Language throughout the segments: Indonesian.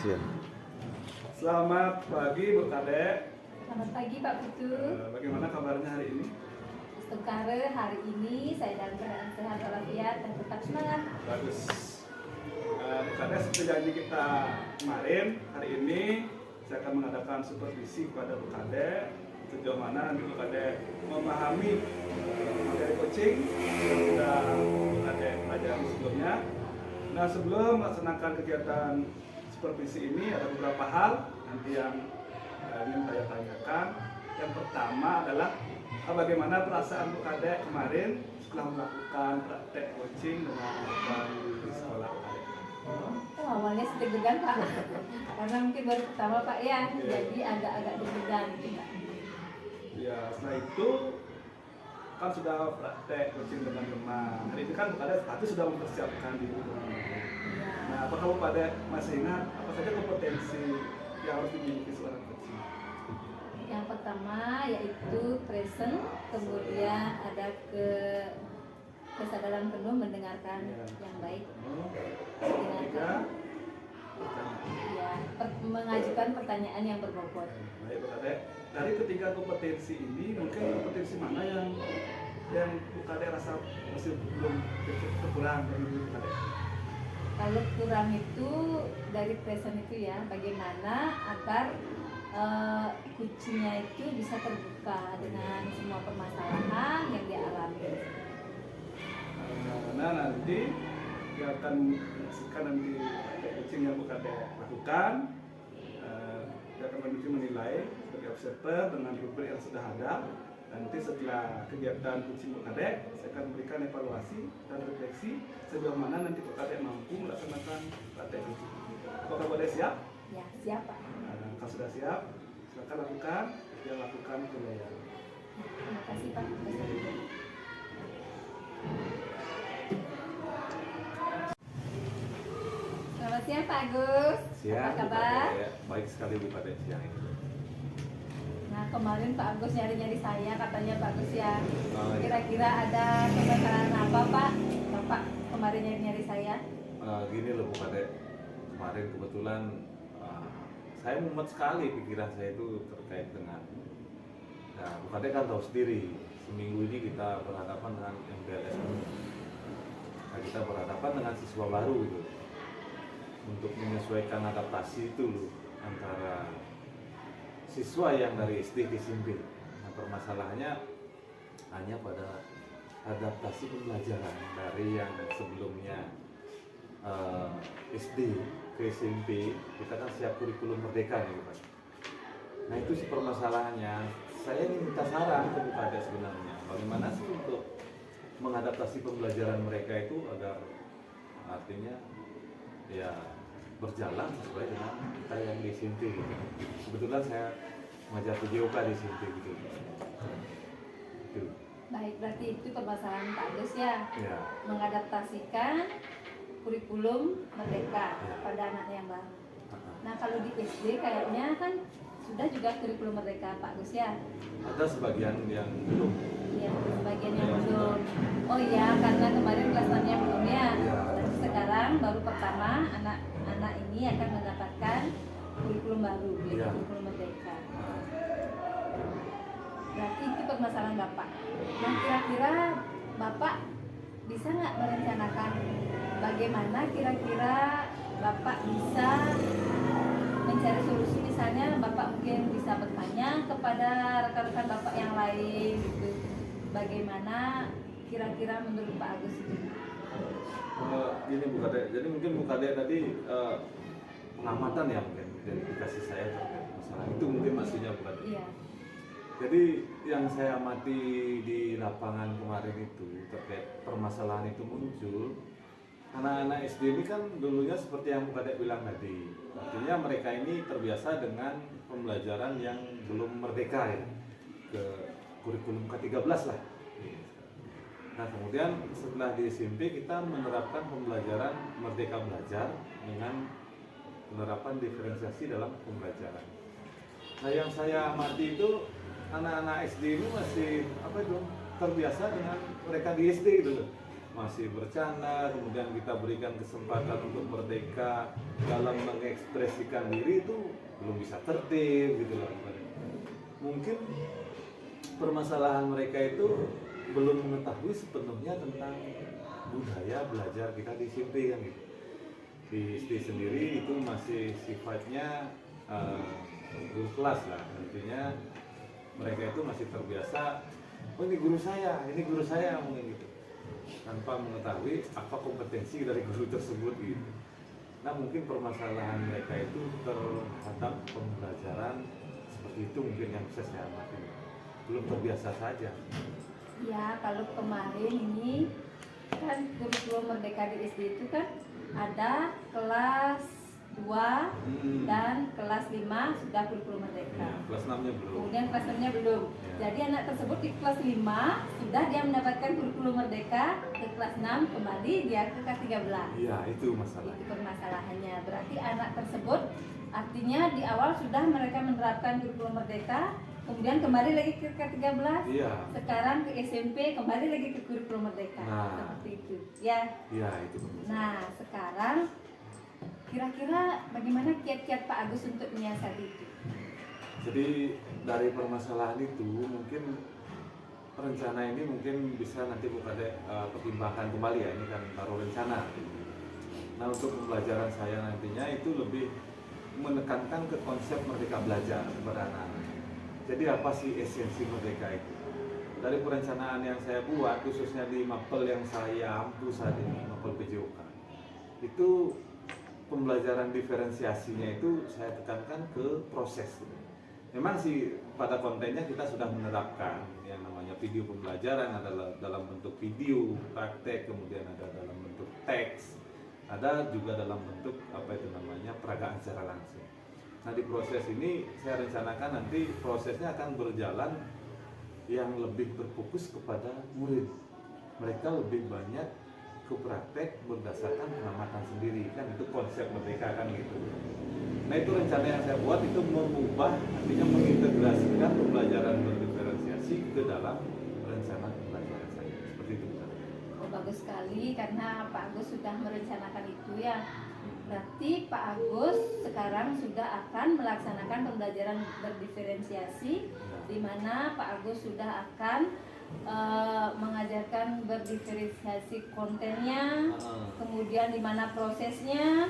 Sian. Selamat pagi Bu Kadek. Selamat pagi Pak Putu. Bagaimana kabarnya hari ini? Sekarang hari ini saya dalam keadaan sehat walafiat dan tetap semangat. Bagus. Bu Kadek, seperti janji kita kemarin, hari ini saya akan mengadakan supervisi kepada Bu Kadek sejauh mana nanti Bu Kadek memahami materi coaching yang sudah Bu Kadek pelajari sebelumnya. Nah, sebelum melaksanakan kegiatan supervisi ini ada beberapa hal nanti yang ingin saya tanyakan. Yang pertama adalah bagaimana perasaan Bu Kadek kemarin setelah melakukan praktek coaching dengan anak di sekolah Kadek? Awalnya sedikit deg-degan Pak, karena mungkin baru pertama Pak ya, jadi agak-agak deg-degan gitu Pak. Ya, setelah itu kan sudah praktek coaching dengan teman. Hari ini kan Bu Kadek pasti sudah mempersiapkan diri dengan baik. Nah, apakah Bu Kadek masih ingat apa saja kompetensi yang harus dimiliki seorang coaching? Yang pertama yaitu present, kemudian ada kesadaran penuh mendengarkan yang baik, mendengarkan, ya, mengajukan pertanyaan yang berbobot. Baik Bu Kadek, dari ketiga kompetensi ini mungkin kompetensi mana yang Bu Kadek rasa masih belum kurang dari Bu Kadek? Kalau kurang itu dari present itu ya, bagaimana agar kucingnya itu bisa terbuka dengan semua permasalahan yang dia alami. Nah, nanti kita akan menyaksikan nanti coaching yang Bu Kadek lakukan. Kita akan menilai sebagai observer dengan rubrik yang sudah ada. Nanti setelah kegiatan coaching Bu Kadek, saya akan memberikan evaluasi dan refleksi sejauh mana nanti Bu Kadek mampu melaksanakan praktek coaching. Apakah Bu Kadek siap? Ya, siapa? Kalau sudah siap, silakan lakukan. Yang lakukan penilaian. Terima kasih Pak. Selamat siang Pak Agus. Siang. Apa kabar? Bu Kadek. Baik sekali Bu Kadek siang ini. Nah, kemarin Pak Agus nyari-nyari saya, katanya Pak Agus ya. Oh, iya. Kira-kira ada permasalahan apa Pak? Bapak kemarin nyari-nyari saya. Gini loh Bu Kadek, kemarin kebetulan saya mumet sekali pikiran saya itu terkait dengan, nah Bu Kadek kan tahu sendiri, seminggu ini kita berhadapan dengan MPLS. Nah, kita berhadapan dengan siswa baru gitu, untuk menyesuaikan adaptasi itu loh antara siswa yang dari SD ke SMP. Nah, permasalahannya hanya pada adaptasi pembelajaran dari yang sebelumnya SD ke SMP, kita kan siap kurikulum merdeka nih Pak. Nah itu sih permasalahannya. Saya ingin minta saran ke Bu Kadek sebenarnya, bagaimana sih untuk mengadaptasi pembelajaran mereka itu agar artinya ya berjalan sesuai dengan kita yang di SMP gitu. Kebetulan saya mengajar PJOK di SMP gitu. Itu. Baik, berarti itu permasalahan Pak Agus ya. Ya. Mengadaptasikan kurikulum merdeka pada anak yang baru. Nah, kalau di SD kayaknya kan sudah juga kurikulum merdeka Pak Agus ya. Ada sebagian yang belum. Ya, sebagian yang belum. Oh iya, karena kemarin kelas 6-nya belum ya. Ya. Dan sekarang baru pertama anak-anak ini akan mendapatkan kurikulum baru, yaitu Ya. kurikulum merdeka. Berarti itu permasalahan Bapak. Nah, kira-kira Bapak bisa nggak merencanakan bagaimana kira-kira Bapak bisa mencari solusi? Misalnya Bapak mungkin bisa bertanya kepada rekan-rekan Bapak yang lain gitu. Bagaimana kira-kira menurut Pak Agus itu? Ini Bu Kadek, jadi mungkin Bu Kadek tadi pengamatan ya mungkin identifikasi saya terkait masalah itu mungkin maksudnya Bu Kadek. Iya. Jadi yang saya amati di lapangan kemarin itu terkait permasalahan itu muncul, anak-anak SD ini kan dulunya seperti yang Bu Kadek bilang tadi, artinya mereka ini terbiasa dengan pembelajaran yang belum merdeka ya, ke kurikulum ke-13 lah. Nah kemudian setelah di SMP kita menerapkan pembelajaran merdeka belajar dengan penerapan diferensiasi dalam pembelajaran. Nah yang saya amati itu anak-anak SD ini masih terbiasa dengan mereka di SD gitu loh. masih bercanda, kemudian kita berikan kesempatan untuk merdeka dalam mengekspresikan diri, itu belum bisa tertib gitu loh. Mungkin permasalahan mereka itu belum mengetahui sepenuhnya tentang budaya belajar kita di SMP kan gitu. Di SD sendiri itu masih sifatnya guru kelas lah, artinya mereka itu masih terbiasa, oh ini guru saya mungkin gitu, tanpa mengetahui apa kompetensi dari guru tersebut gitu. Nah mungkin permasalahan mereka itu terhadap pembelajaran seperti itu mungkin yang bisa saya amati, belum terbiasa saja. Ya, kalau kemarin ini kan kurikulum Merdeka di SD itu kan ada kelas 2 dan kelas 5 sudah kurikulum Merdeka. Ya, kelas 6-nya belum. Kemudian kelas 6-nya belum. Ya. Jadi anak tersebut di kelas 5 sudah dia mendapatkan kurikulum Merdeka, ke kelas 6 kembali dia ke kelas 13. Iya, itu masalahnya. Itu permasalahannya. Berarti anak tersebut artinya di awal sudah mereka menerapkan kurikulum Merdeka, kemudian kembali lagi ke K13. Iya. Sekarang ke SMP kembali lagi ke kurikulum Merdeka. Nah. Seperti itu. Ya. Iya, itu masalah. Nah, sekarang kira-kira bagaimana kiat-kiat Pak Agus untuk menyiasati itu? Jadi dari permasalahan itu mungkin rencana ini mungkin bisa nanti Bukadek pertimbangkan kembali ya, ini kan baru rencana. Nah untuk pembelajaran saya nantinya itu lebih menekankan ke konsep merdeka belajar kepada anak-anak. Jadi apa sih esensi merdeka itu? Dari perencanaan yang saya buat khususnya di Mapel yang saya ampu saat ini, Mapel PJOK, itu pembelajaran diferensiasinya itu saya tekankan ke proses. Memang sih pada kontennya kita sudah menerapkan yang namanya video pembelajaran, adalah dalam bentuk video praktek, kemudian ada dalam bentuk teks, ada juga dalam bentuk apa itu namanya peragaan secara langsung. Nah di proses ini saya rencanakan nanti prosesnya akan berjalan yang lebih berfokus kepada murid. Mereka lebih banyak ke praktek berdasarkan pengamatan sendiri, kan itu konsep merdeka kan gitu. Nah itu rencana yang saya buat itu mengubah, artinya mengintegrasikan pembelajaran berdiferensiasi ke dalam rencana pembelajaran saya, seperti itu. Oh, bagus sekali karena Pak Agus sudah merencanakan itu ya. Berarti Pak Agus sekarang sudah akan melaksanakan pembelajaran berdiferensiasi, di mana Pak Agus sudah akan mengajarkan berdiferensiasi kontennya, kemudian di mana prosesnya,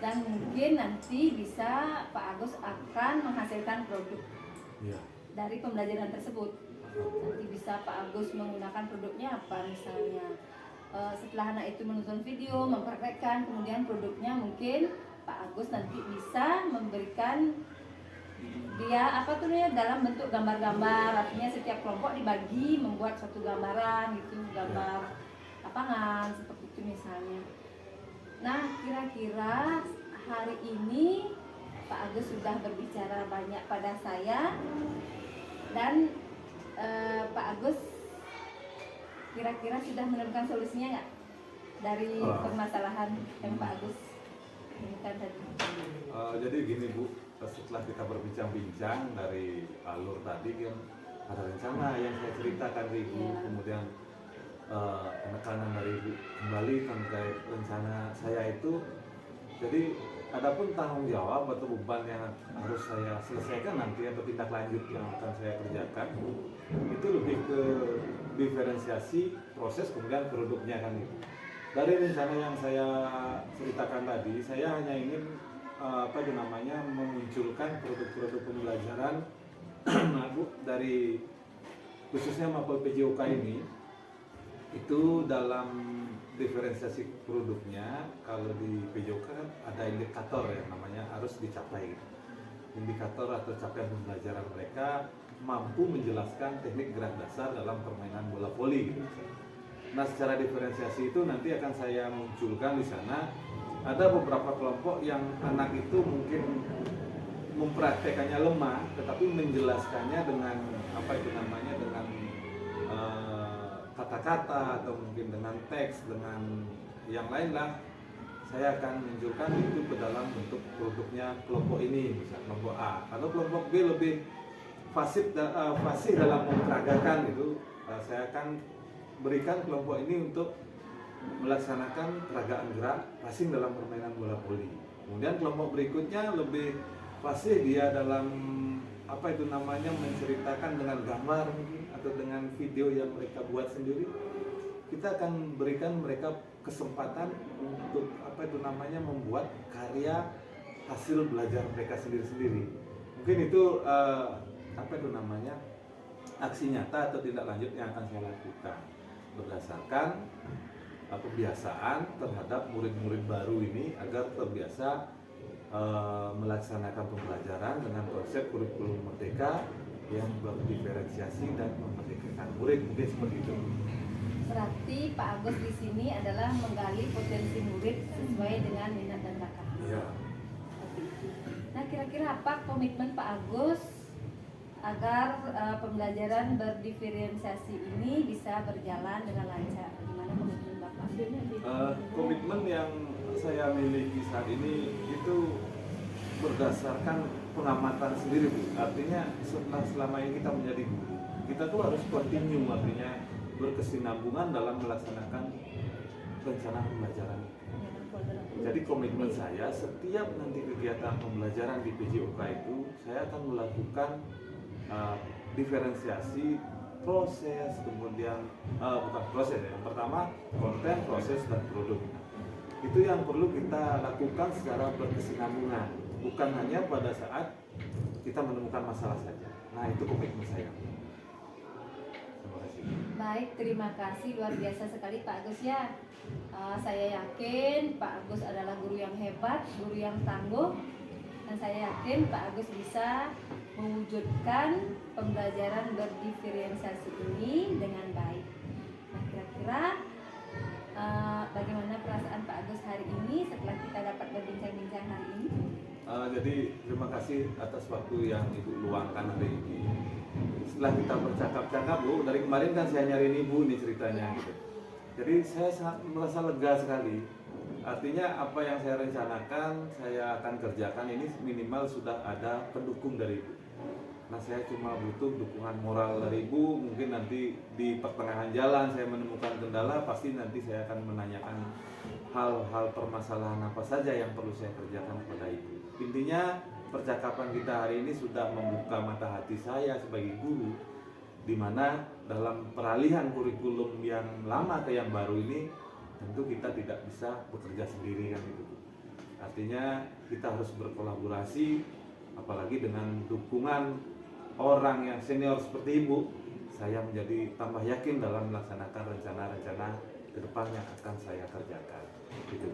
dan mungkin nanti bisa Pak Agus akan menghasilkan produk dari pembelajaran tersebut. Nanti bisa Pak Agus menggunakan produknya apa misalnya. Setelah anak itu menonton video, mempraktekkan, kemudian produknya mungkin Pak Agus nanti bisa memberikan dia apa tuh ya dalam bentuk gambar-gambar, artinya setiap kelompok dibagi membuat suatu gambaran gitu, gambar lapangan seperti itu misalnya. Nah kira-kira hari ini Pak Agus sudah berbicara banyak pada saya, dan Pak Agus kira-kira sudah menemukan solusinya nggak dari permasalahan yang Pak Agus temukan tadi? Jadi gini Bu, setelah kita berbincang-bincang dari alur tadi kan ada rencana yang saya ceritakan ke Ibu, kemudian penekanan dari Ibu kembali terkait rencana saya itu. Jadi adapun tanggung jawab atau beban yang harus saya selesaikan nanti atau tindak lanjut yang akan saya kerjakan itu lebih ke diferensiasi proses kemudian produknya kan itu. Dari rencana yang saya ceritakan tadi, saya hanya ingin memunculkan produk-produk pembelajaran dari khususnya Mapel PJOK ini, itu dalam diferensiasi produknya. Kalau di PJOK kan ada indikator yang namanya harus dicapai. Indikator atau capaian pembelajaran mereka mampu menjelaskan teknik gerak dasar dalam permainan bola voli gitu. Nah secara diferensiasi itu nanti akan saya munculkan di sana. Ada beberapa kelompok yang anak itu mungkin mempraktekannya lemah, tetapi menjelaskannya dengan apa itu namanya dengan kata-kata atau mungkin dengan teks, dengan yang lain lah. Saya akan munculkan itu ke dalam bentuk produknya kelompok ini, misalnya kelompok A. Atau kelompok B lebih fasih dalam memperagakan itu, saya akan berikan kelompok ini untuk melaksanakan peragaan gerak passing dalam permainan bola voli. Kemudian kelompok berikutnya lebih fasih dia dalam apa itu namanya menceritakan dengan gambar mungkin atau dengan video yang mereka buat sendiri. Kita akan berikan mereka kesempatan untuk apa itu namanya membuat karya hasil belajar mereka sendiri-sendiri. Mungkin itu apa itu namanya aksi nyata atau tindak lanjut yang akan saya lakukan berdasarkan kebiasaan terhadap murid-murid baru ini agar terbiasa melaksanakan pembelajaran dengan konsep kurikulum merdeka yang berdiferensiasi dan memerdekakan murid, mungkin seperti itu. Berarti Pak Agus di sini adalah menggali potensi murid sesuai dengan minat dan bakat. Iya. Seperti itu. Nah, kira-kira apa komitmen Pak Agus agar pembelajaran berdiferensiasi ini bisa berjalan dengan lancar? Gimana komitmen Bapak? Komitmen yang saya miliki saat ini itu berdasarkan pengamatan sendiri, Bu. Artinya setelah selama ini kita menjadi guru, kita tuh harus continue, artinya berkesinambungan dalam melaksanakan rencana pembelajaran. Jadi komitmen saya setiap nanti kegiatan pembelajaran di PJOK itu saya akan melakukan diferensiasi proses, kemudian bukan proses ya. Yang pertama konten, proses dan produk. Itu yang perlu kita lakukan secara berkesinambungan, bukan hanya pada saat kita menemukan masalah saja. Nah, itu komitmen saya. Terima kasih. Baik, terima kasih, luar biasa sekali Pak Agus ya. Saya yakin Pak Agus adalah guru yang hebat, guru yang tangguh, dan saya yakin Pak Agus bisa mewujudkan pembelajaran berdiferensiasi ini dengan baik. Nah, kira-kira bagaimana perasaan Pak Agus hari ini setelah kita dapat berbincang-bincang hari ini? Jadi terima kasih atas waktu yang Ibu luangkan hari ini. Setelah kita bercakap-cakap, Bu, dari kemarin kan saya nyariin Ibu nih ceritanya gitu. Jadi saya sangat merasa lega sekali. Artinya apa yang saya rencanakan, saya akan kerjakan ini minimal sudah ada pendukung dari Ibu. Nah, saya cuma butuh dukungan moral dari Ibu. Mungkin nanti di pertengahan jalan saya menemukan kendala, pasti nanti saya akan menanyakan hal-hal permasalahan apa saja yang perlu saya kerjakan kepada Ibu. Intinya percakapan kita hari ini sudah membuka mata hati saya sebagai guru, di mana dalam peralihan kurikulum yang lama ke yang baru ini tentu kita tidak bisa bekerja sendiri kan itu. Artinya kita harus berkolaborasi, apalagi dengan dukungan orang yang senior seperti Ibu. Saya menjadi tambah yakin dalam melaksanakan rencana-rencana ke depan yang akan saya kerjakan. Gitu.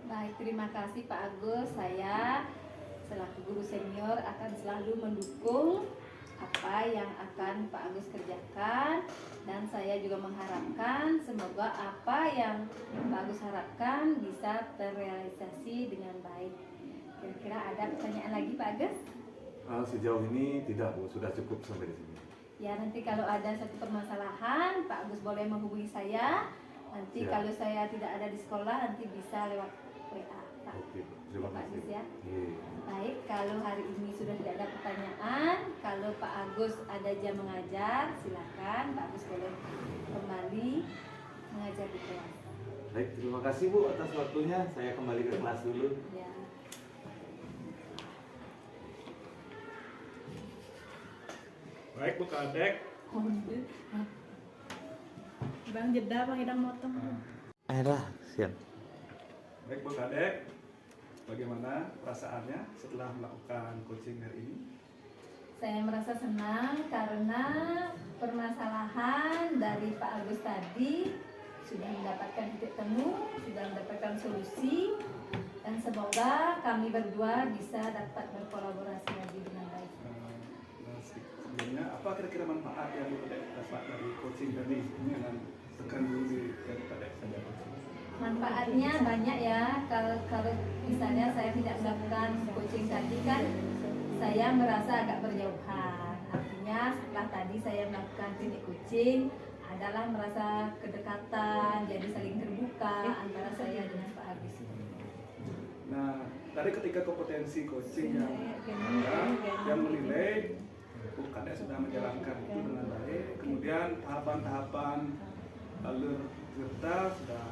Baik, terima kasih Pak Agus. Saya selaku guru senior akan selalu mendukung apa yang akan Pak Agus kerjakan, dan saya juga mengharapkan semoga apa yang Pak Agus harapkan bisa terrealisasi dengan baik. Kira-kira ada pertanyaan lagi Pak Agus? Sejauh ini tidak, Bu, sudah cukup sampai di sini. Ya, nanti kalau ada satu permasalahan Pak Agus boleh menghubungi saya. Nanti Siap. kalau saya tidak ada di sekolah nanti bisa lewat WA Pak. Oke, terima Pak kasih. Agus ya. Iya. Baik, kalau hari ini sudah tidak ada pertanyaan, kalau Pak Agus ada jam mengajar, silakan Pak Agus boleh kembali mengajar di kelas. Baik, terima kasih Bu atas waktunya. Saya kembali ke kelas dulu. Ya. Baik Bu Kadek. Bang jeda, Bang Idang motong. Ada, siap. Baik Bu Kadek, bagaimana perasaannya setelah melakukan coaching hari ini? Saya merasa senang karena permasalahan dari Pak Agus tadi sudah mendapatkan titik temu, sudah mendapatkan solusi, dan semoga kami berdua bisa dapat berkolaborasi lagi dengan baik. Nah, sebelumnya apa kira-kira manfaat yang Bu Kadek dapat dari coaching tadi dengan tekan dulu di yang Bu Kadek saja? Manfaatnya banyak ya. Kalau misalnya saya tidak melakukan coaching tadi kan saya merasa agak berjauhan. Artinya setelah tadi saya melakukan klinik coaching adalah merasa kedekatan, jadi saling terbuka antara saya dengan Pak Agus. Nah, dari ketika kompetensi coaching yang menilai Bu Kadek sudah menjalankan itu dengan baik, kemudian tahapan-tahapan alur cerita sudah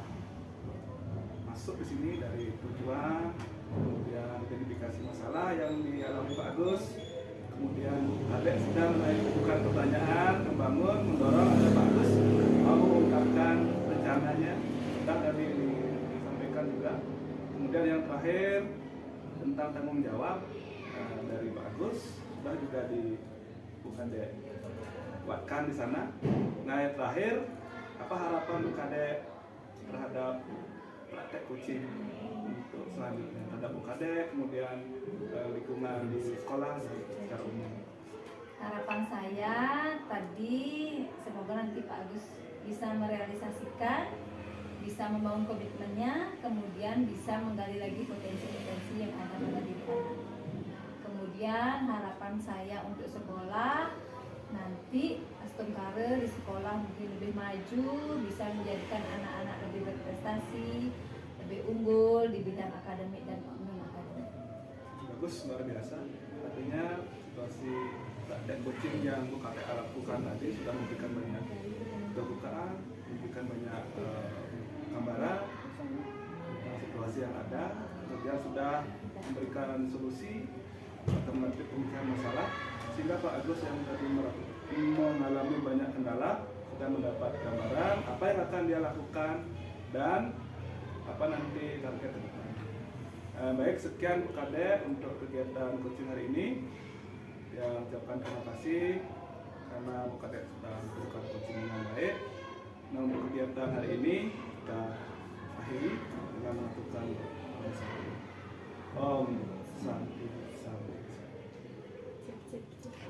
masuk di sini dari tujuan, kemudian identifikasi masalah yang dialami Pak Agus, kemudian Kadek sedang melakukan pertanyaan, membangun, mendorong agar Pak Agus mau mengungkapkan rencananya, tentang tadi disampaikan juga. Kemudian yang terakhir tentang tanggung jawab dari Pak Agus sudah juga bukan kuatkan di sana. Nah yang terakhir, apa harapan Kadek terhadap praktek coaching untuk selanjutnya terhadap Kadek, kemudian lingkungan di sekolah secara umum? Harapan saya tadi semoga nanti Pak Agus bisa merealisasikan, bisa membangun komitmennya, kemudian bisa menggali lagi potensi-potensi yang ada pada diri anak. Kemudian harapan saya untuk sekolah nanti Astungkare di sekolah mungkin lebih maju, bisa menjadikan anak-anak lebih berprestasi, lebih unggul di bidang akademik dan non akademik. Bagus, luar biasa. Artinya situasi dan coaching yang Bu Kadek lakukan tadi sudah memberikan banyak kebukaan, memberikan banyak gambaran tentang situasi yang ada, kemudian sudah memberikan solusi atau mengerti pemikiran masalah, sehingga Pak Agus yang tadi mengalami banyak kendala sudah mendapat gambaran apa yang akan dia lakukan dan apa nanti target ke depan. Baik, sekian Bu Kadek untuk kegiatan coaching hari ini. Ya, ucapkan terima kasih karena Bu Kadek sudah memberikan coaching dengan baik. Nah, untuk kegiatan hari ini kita akhiri dengan melakukan Om Santi Santi. Cip, cip, cip.